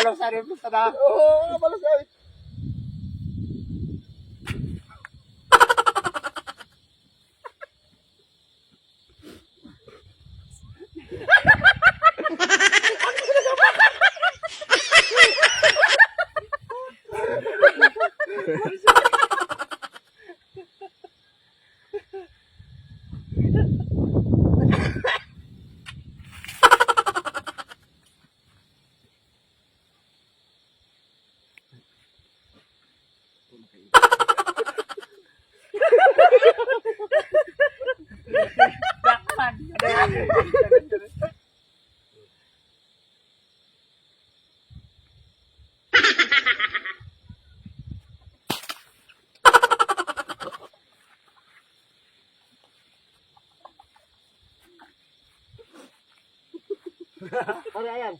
balusan rin mo na. Oo, balusan. Ano yan?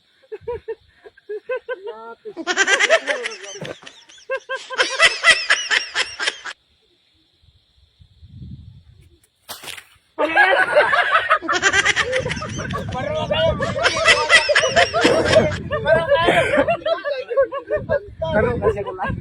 Karoon kasi ko lang.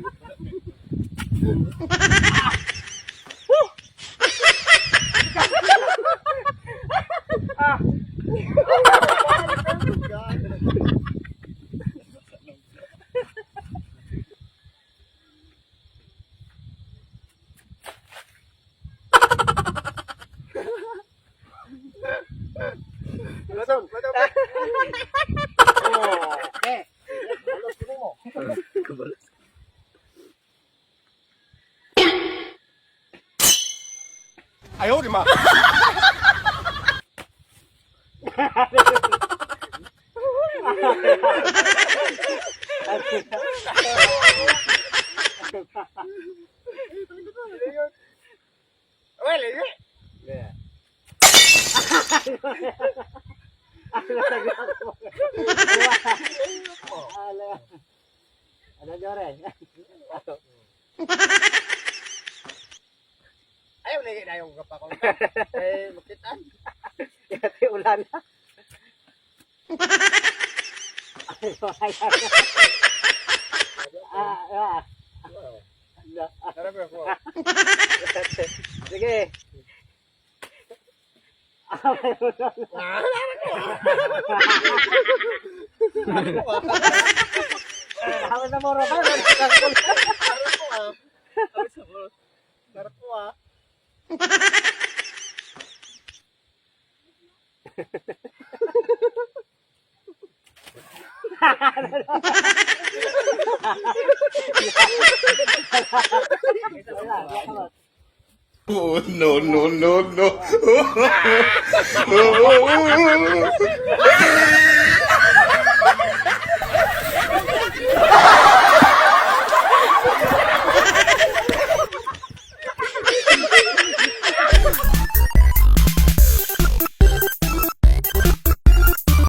Ayaw, di ma. Well, yeah. Ano Joren? Ayaw na yun, ayaw ka pa ko. Eh, makitaan. Yati ulan na. Sarap ako. Sige. Ako na mo rin. Sarap ko ah. Oh, no, no, no, no.